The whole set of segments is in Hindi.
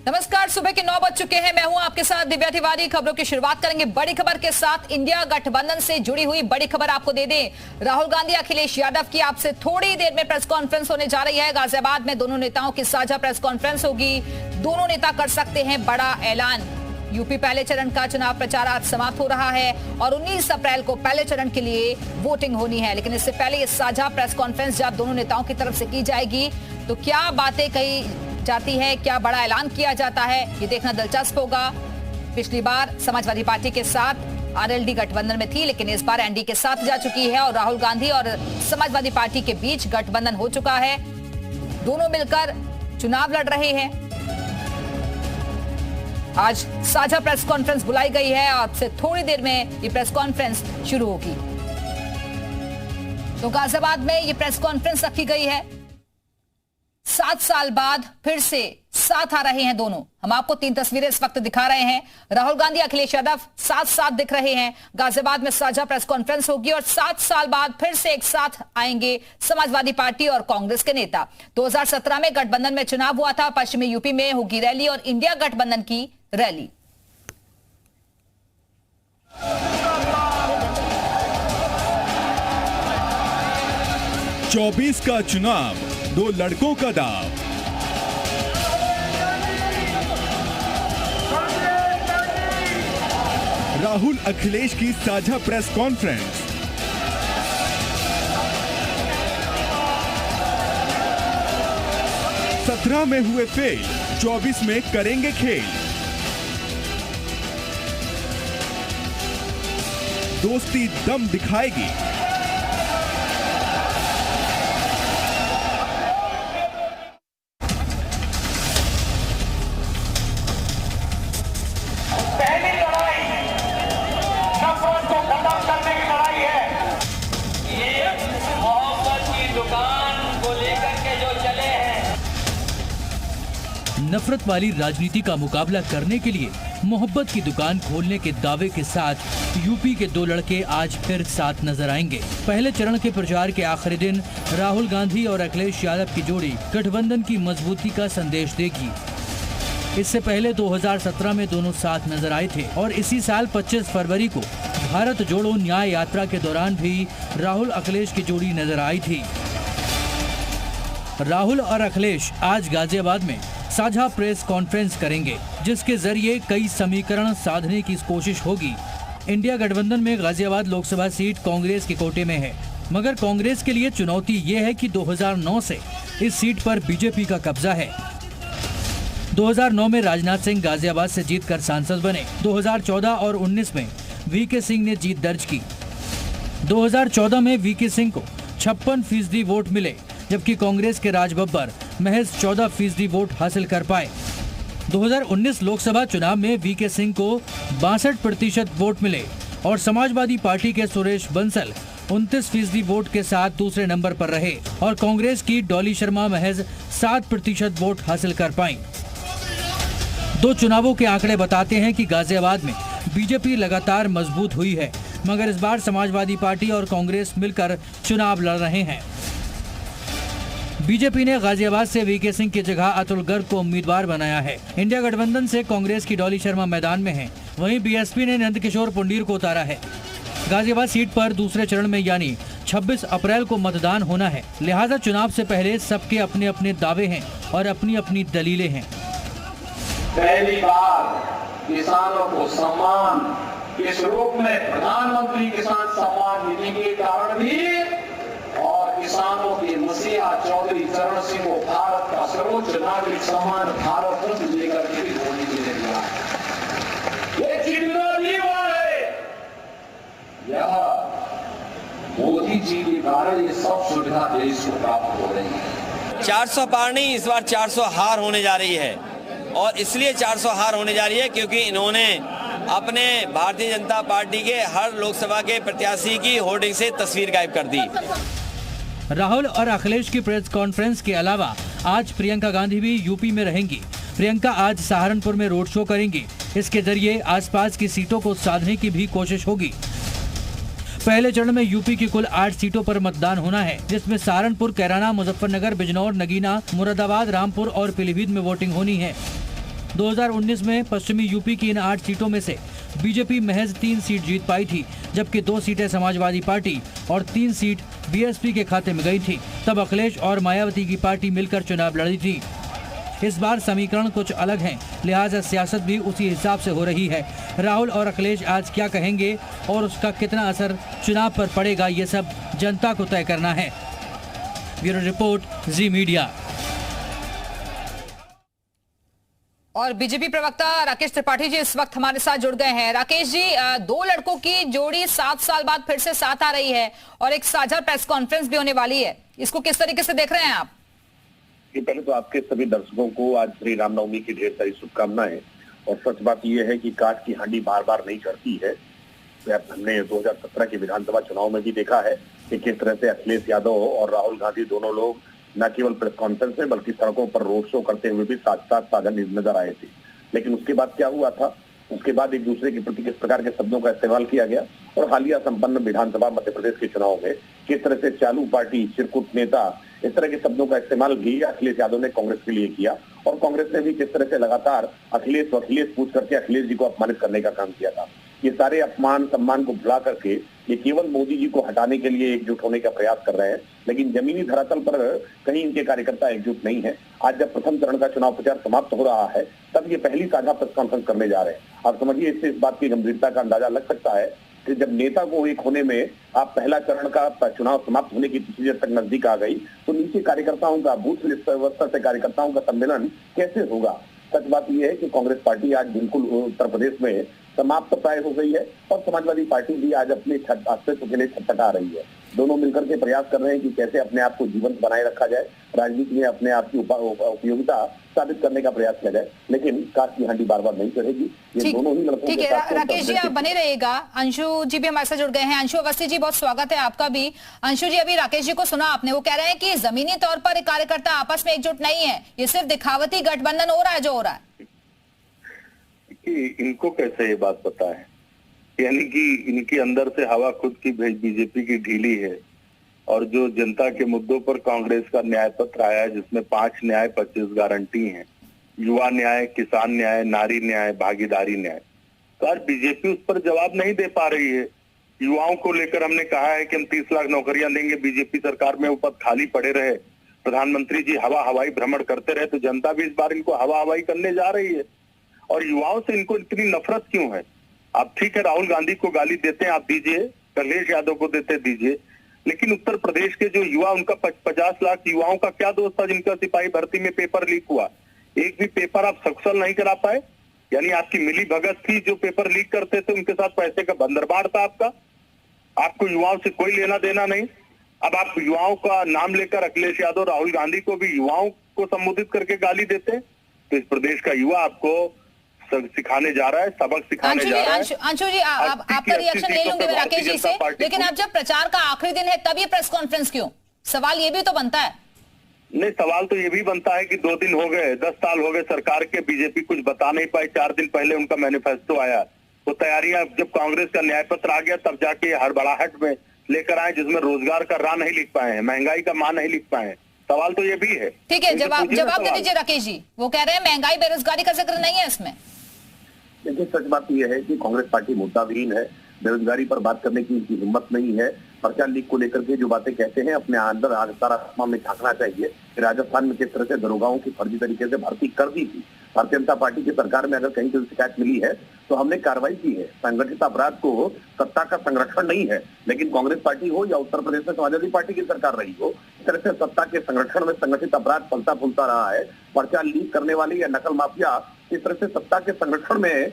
नमस्कार, सुबह के 9 बज चुके हैं। मैं हूं आपके साथ दिव्या तिवारी। खबरों की शुरुआत करेंगे बड़ी खबर के साथ। इंडिया गठबंधन से जुड़ी हुई बड़ी खबर आपको दे दें। राहुल गांधी अखिलेश यादव की आपसे थोड़ी देर में प्रेस कॉन्फ्रेंस होने जा रही है। गाजियाबाद में दोनों नेताओं की साझा प्रेस कॉन्फ्रेंस होगी। दोनों नेता कर सकते हैं बड़ा ऐलान। यूपी पहले चरण का चुनाव प्रचार आज समाप्त हो रहा है और 19 अप्रैल को पहले चरण के लिए वोटिंग होनी है। लेकिन इससे पहले ये साझा प्रेस कॉन्फ्रेंस जब दोनों नेताओं की तरफ से की जाएगी तो क्या बातें कही जाती है, क्या बड़ा ऐलान किया जाता है, ये देखना दिलचस्प होगा। पिछली बार समाजवादी पार्टी के साथ आरएलडी गठबंधन में थी, लेकिन इस बार एनडी के साथ जा चुकी है और राहुल गांधी और समाजवादी पार्टी के बीच गठबंधन हो चुका है। दोनों मिलकर चुनाव लड़ रहे हैं। आज साझा प्रेस कॉन्फ्रेंस बुलाई गई है और से थोड़ी देर में ये प्रेस कॉन्फ्रेंस शुरू होगी। तो गाजियाबाद में ये प्रेस कॉन्फ्रेंस रखी गई है। 7 साल बाद फिर से साथ आ रहे हैं दोनों। हम आपको 3 तस्वीरें इस वक्त दिखा रहे हैं। राहुल गांधी अखिलेश यादव साथ साथ दिख रहे हैं। गाजियाबाद में साझा प्रेस कॉन्फ्रेंस होगी और 7 साल बाद फिर से एक साथ आएंगे समाजवादी पार्टी और कांग्रेस के नेता। 2017 में गठबंधन में चुनाव हुआ था। पश्चिमी यूपी में होगी रैली और इंडिया गठबंधन की रैली। चौबीस का चुनाव, 2 लड़कों का दाव। राहुल अखिलेश की साझा प्रेस कॉन्फ्रेंस। सत्रह में हुए फेल, 24 में करेंगे खेल। दोस्ती दम दिखाएगी। नफरत वाली राजनीति का मुकाबला करने के लिए मोहब्बत की दुकान खोलने के दावे के साथ यूपी के 2 लड़के आज फिर साथ नजर आएंगे। पहले चरण के प्रचार के आखिरी दिन राहुल गांधी और अखिलेश यादव की जोड़ी गठबंधन की मजबूती का संदेश देगी। इससे पहले 2017 में दोनों साथ नजर आए थे और इसी साल 25 फरवरी को भारत जोड़ो न्याय यात्रा के दौरान भी राहुल अखिलेश की जोड़ी नजर आई थी। राहुल और अखिलेश आज गाजियाबाद में साझा प्रेस कॉन्फ्रेंस करेंगे, जिसके जरिए कई समीकरण साधने की कोशिश होगी। इंडिया गठबंधन में गाजियाबाद लोकसभा सीट कांग्रेस के कोटे में है, मगर कांग्रेस के लिए चुनौती ये है कि 2009 से इस सीट पर बीजेपी का कब्जा है। 2009 में राजनाथ सिंह गाजियाबाद से जीतकर सांसद बने। 2014 और 19 में वीके सिंह ने जीत दर्ज की। 2014 में वीके सिंह को 56% वोट मिले, जबकि कांग्रेस के राज बब्बर महज 14% वोट हासिल कर पाए। 2019 लोकसभा चुनाव में वीके सिंह को 62% वोट मिले और समाजवादी पार्टी के सुरेश बंसल 29% वोट के साथ दूसरे नंबर पर रहे और कांग्रेस की डॉली शर्मा महज 7% वोट हासिल कर पाई। 2 चुनावों के आंकड़े बताते हैं कि गाजियाबाद में बीजेपी लगातार मजबूत हुई है, मगर इस बार समाजवादी पार्टी और कांग्रेस मिलकर चुनाव लड़ रहे हैं। बीजेपी ने गाजियाबाद से वीके सिंह की जगह अतुल गर्ग को उम्मीदवार बनाया है। इंडिया गठबंधन से कांग्रेस की डॉली शर्मा मैदान में है, वहीं बीएसपी ने नंदकिशोर पुंडीर को उतारा है। गाजियाबाद सीट पर दूसरे चरण में यानी 26 अप्रैल को मतदान होना है, लिहाजा चुनाव से पहले सबके अपने अपने दावे हैं और अपनी अपनी दलीलें हैं। पहली बार किसानों को सम्मान इस रूप में प्रधानमंत्री किसान सम्मान निधि के कारण भी और किसानों के मसीहा चौधरी चरण सिंह को भारत का सर्वोच्च नागरिक सम्मान भारत रत्न लेकर के भी होने के लिए मिला। ये चिन्ह नहीं हुआ है, यह मोदी जी के कारण ये सब सुविधा देश को प्राप्त हो रही है। 400 पार नहीं, इस बार 400 हार होने जा रही है और इसलिए 400 हार होने जा रही है क्योंकि इन्होंने अपने भारतीय जनता पार्टी के हर लोकसभा के प्रत्याशी की होर्डिंग से तस्वीर गायब कर दी। राहुल और अखिलेश की प्रेस कॉन्फ्रेंस के अलावा आज प्रियंका गांधी भी यूपी में रहेंगी। प्रियंका आज सहारनपुर में रोड शो करेंगी। इसके जरिए आसपास की सीटों को साधने की भी कोशिश होगी। पहले चरण में यूपी की कुल 8 सीटों पर मतदान होना है, जिसमें सहारनपुर, कैराना, मुजफ्फरनगर, बिजनौर, नगीना, मुरादाबाद, रामपुर और पीलीभीत में वोटिंग होनी है। 2019 में पश्चिमी यूपी की इन 8 सीटों में से बीजेपी महज 3 सीट जीत पाई थी, जबकि 2 सीटें समाजवादी पार्टी और 3 सीट बीएसपी के खाते में गई थी। तब अखिलेश और मायावती की पार्टी मिलकर चुनाव लड़ी थी। इस बार समीकरण कुछ अलग हैं, लिहाजा सियासत भी उसी हिसाब से हो रही है। राहुल और अखिलेश आज क्या कहेंगे और उसका कितना असर चुनाव पर पड़ेगा, ये सब जनता को तय करना है। ब्यूरो रिपोर्ट, जी मीडिया। और बीजेपी प्रवक्ता राकेश त्रिपाठी जी इस वक्त हमारे साथ जुड़ गए हैं। राकेश जी, 2 लड़कों की जोड़ी 7 साल बाद फिर से साथ आ रही है और एक साझा प्रेस कॉन्फ्रेंस भी होने वाली है, इसको किस तरीके से देख रहे हैं आप? पहले तो आपके सभी दर्शकों को आज श्री रामनवमी की ढेर सारी शुभकामनाएं। और सच बात यह है कि काठ की हांडी बार बार नहीं चढ़ती है। हमने 2017 के विधानसभा चुनाव में भी देखा है कि किस तरह से अखिलेश यादव और राहुल गांधी दोनों लोग न केवल प्रेस कॉन्फ्रेंस में बल्कि सड़कों पर रोड शो करते हुए भी साथ साथ साझा नजर आए थे। लेकिन उसके बाद क्या हुआ था, उसके बाद एक दूसरे के प्रति किस प्रकार के शब्दों का इस्तेमाल किया गया और हालिया संपन्न विधानसभा मध्य प्रदेश के चुनाव में किस तरह से चालू पार्टी, चिरकुट नेता, इस तरह के शब्दों का इस्तेमाल भी अखिलेश यादव ने कांग्रेस के लिए किया। और कांग्रेस ने भी किस तरह से लगातार अखिलेश पूछ करके अखिलेश जी को अपमानित करने का काम किया था। ये सारे अपमान सम्मान को भुला करके ये केवल मोदी जी को हटाने के लिए एकजुट होने का प्रयास कर रहे हैं, लेकिन जमीनी धरातल पर कहीं इनके कार्यकर्ता एकजुट नहीं है। आज जब प्रथम चरण का चुनाव प्रचार समाप्त हो रहा है, तब ये पहली साझा प्रेस कॉन्फ्रेंस करने जा रहे हैं। आप समझिए, इससे इस बात की गंभीरता का अंदाजा लग सकता है कि जब नेता को एक होने में आप पहला चरण का चुनाव समाप्त होने की पिछली देर तक नजदीक आ गई, तो नीचे कार्यकर्ताओं का, बूथ स्तर से कार्यकर्ताओं का सम्मेलन कैसे होगा? सच बात यह है कि कांग्रेस पार्टी आज बिल्कुल उत्तर प्रदेश में समाप्त प्राय हो गई है और समाजवादी पार्टी भी आज अपने अस्तित्व के लिए छटपटा रही है। दोनों मिलकर के प्रयास कर रहे हैं कि कैसे अपने आप को जीवंत बनाए रखा जाए, राजनीति में अपने आप की उपयोगिता साबित करने का प्रयास किया जाए, लेकिन काश की हांडी बार बार नहीं चढ़ेगी। ये दोनों ही लड़कों ठीक है राकेश जी, आप बने रहिएगा। अंशु जी भी हमारे साथ जुड़ गए हैं। अंशु अवस्थी जी, बहुत स्वागत है आपका भी। अंशु जी, अभी राकेश जी को सुना आपने, वो कह रहे हैं कि जमीनी तौर पर कार्यकर्ता आपस में एकजुट नहीं है, ये सिर्फ दिखावटी गठबंधन हो रहा है जो हो रहा है। कि इनको कैसे ये बात पता है, यानी कि इनके अंदर से हवा खुद की बीजेपी की ढीली है। और जो जनता के मुद्दों पर कांग्रेस का न्याय पत्र आया है, जिसमें 5 न्याय 25 गारंटी हैं, युवा न्याय, किसान न्याय, नारी न्याय, भागीदारी न्याय, तो आज बीजेपी उस पर जवाब नहीं दे पा रही है। युवाओं को लेकर हमने कहा है कि हम 30 लाख नौकरियां देंगे, बीजेपी सरकार में वो पद खाली पड़े रहे, प्रधानमंत्री जी हवाई भ्रमण करते रहे, तो जनता भी इस बार इनको हवाई करने जा रही है। और युवाओं से इनको इतनी नफरत क्यों है? आप ठीक है, राहुल गांधी को गाली देते हैं, आप दीजिए, अखिलेश यादव को देते दीजिए, लेकिन उत्तर प्रदेश के जो युवा, उनका 50 लाख युवाओं का क्या दोष था जिनका सिपाही भर्ती में पेपर लीक हुआ? एक भी पेपर आप सकुशल नहीं करा पाए, यानी आपकी मिली भगत थी। जो पेपर लीक करते थे उनके साथ पैसे का बंदरबाड़ था आपका, आपको युवाओं से कोई लेना देना नहीं। अब आप युवाओं का नाम लेकर अखिलेश यादव, राहुल गांधी को भी युवाओं को संबोधित करके गाली देते हैं। तो इस प्रदेश का युवा आपको सिखाने जा रहा है, सबक सिखाने जा रहा है। अंशु जी, आपका रिएक्शन ले लूंगी मैं राकेश जी से, लेकिन अब जब प्रचार का आखिरी दिन है तब ये प्रेस कॉन्फ्रेंस क्यों? सवाल ये भी तो बनता है। नहीं, सवाल तो ये भी बनता है कि 2 दिन हो गए, 10 साल हो गए सरकार के, बीजेपी कुछ बता नहीं पाई। 4 दिन पहले उनका मैनिफेस्टो आया, वो तैयारियां जब कांग्रेस का न्याय पत्र आ गया तब जाके हड़बड़ाहट में लेकर आए, जिसमें रोजगार का राह नहीं लिख पाए हैं, महंगाई का मान नहीं लिख पाए हैं। सवाल तो ये भी है। ठीक है, जवाब दे दीजिए राकेश जी। वो कह रहे हैं महंगाई, बेरोजगारी का जिक्र नहीं है इसमें। देखिए, सच बात यह है कि कांग्रेस पार्टी मुद्दाविहीन है, बेरोजगारी पर बात करने की इनकी हिम्मत नहीं है। पर्चा लीक को लेकर के जो बातें कहते हैं, अपने अंदर आत्मा में झांकना चाहिए कि राजस्थान में किस तरह से दरोगाओं की फर्जी तरीके से भर्ती कर दी थी। भारतीय जनता पार्टी की सरकार में अगर कहीं कोई शिकायत मिली है तो हमने कार्रवाई की है। संगठित अपराध को सत्ता का संरक्षण नहीं है, लेकिन कांग्रेस पार्टी हो या उत्तर प्रदेश में समाजवादी पार्टी की सरकार रही हो, इस तरह से सत्ता के संरक्षण में संगठित अपराध फलता फूलता रहा है। पर्चा लीक करने वाले या नकल माफिया इस तरह से सत्ता के संरक्षण में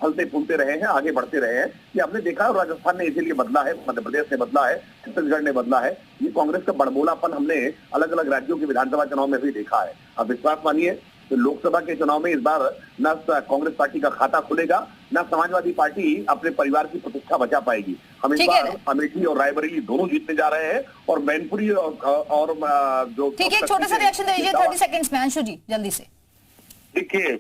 फलते फूलते रहे हैं, आगे बढ़ते रहे हैं। ये हमने देखा और राजस्थान ने इसीलिए बदला है, मध्य प्रदेश ने बदला है, छत्तीसगढ़ ने बदला है। ये कांग्रेस का बड़बोलापन हमने अलग अलग राज्यों के विधानसभा चुनाव में भी देखा है। अब विश्वास मानिए तो लोकसभा के चुनाव में इस बार न कांग्रेस पार्टी का खाता खुलेगा, न समाजवादी पार्टी अपने परिवार की प्रतिष्ठा बचा पाएगी। हम इस बार अमेठी और रायबरेली दोनों जीतने जा रहे हैं और मैनपुरी और जो ठीक है, छोटा सा रिएक्शन दे दीजिए 30 सेकंड्स में अंशु जी, जल्दी से। देखिए,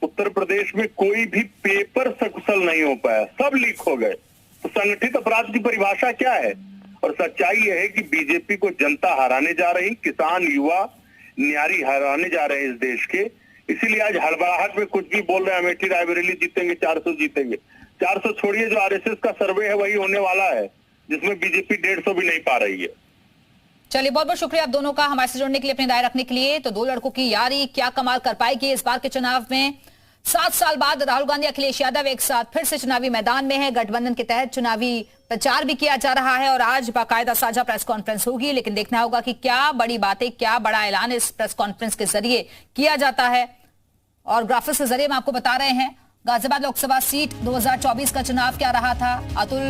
उत्तर प्रदेश में कोई भी पेपर सकुशल नहीं हो पाया, सब लीक हो गए। तो संगठित अपराध की परिभाषा क्या है? और सच्चाई यह है कि बीजेपी को जनता हराने जा रही, किसान, युवा, न्यारी हराने जा रहे हैं इस देश के। इसीलिए आज हड़बड़ाहट में कुछ भी बोल रहे हैं, अमेठी रायबरेली जीतेंगे, 400 जीतेंगे। 400 छोड़िए, जो आरएसएस का सर्वे है वही होने वाला है, जिसमें बीजेपी 150 भी नहीं पा रही है। चलिए, बहुत बहुत शुक्रिया आप दोनों का हमारे से जुड़ने के लिए, अपनी राय रखने के लिए। तो दो लड़कों की यारी क्या कमाल कर पाएगी इस बार के चुनाव में। 7 साल बाद राहुल गांधी, अखिलेश यादव एक साथ फिर से चुनावी मैदान में है। गठबंधन के तहत चुनावी प्रचार भी किया जा रहा है और आज बाकायदा साझा प्रेस कॉन्फ्रेंस होगी। लेकिन देखना होगा कि क्या बड़ी बातें, क्या बड़ा ऐलान इस प्रेस कॉन्फ्रेंस के जरिए किया जाता है। और ग्राफिक्स के जरिए हम आपको बता रहे हैं गाजियाबाद लोकसभा सीट 2024 का चुनाव क्या रहा था। अतुल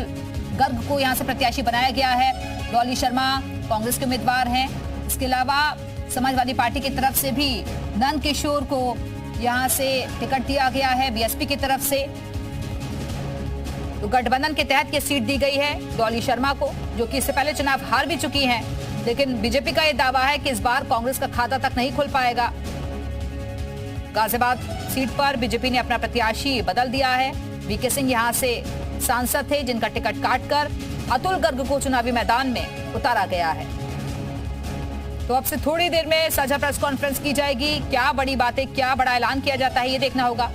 गर्ग को यहां से प्रत्याशी बनाया गया है। डॉली शर्मा कांग्रेस के उम्मीदवार हैं। इसके अलावा समाजवादी पार्टी की तरफ से भी नंद किशोर को यहां से टिकट दिया गया है, बीएसपी की तरफ से। तो गठबंधन के तहत ये सीट दी गई है डॉली शर्मा को, जो कि इससे पहले चुनाव हार भी चुकी हैं। लेकिन बीजेपी का यह दावा है कि इस बार कांग्रेस का खाता तक नहीं खुल पाएगा। गाजियाबाद सीट पर बीजेपी ने अपना प्रत्याशी बदल दिया है। वीके सिंह यहां से सांसद थे, जिनका टिकट काटकर अतुल गर्ग को चुनावी मैदान में उतारा गया है। तो अब से थोड़ी देर में साझा प्रेस कॉन्फ्रेंस की जाएगी। क्या बड़ी बातें, क्या बड़ा ऐलान किया जाता है, ये देखना होगा।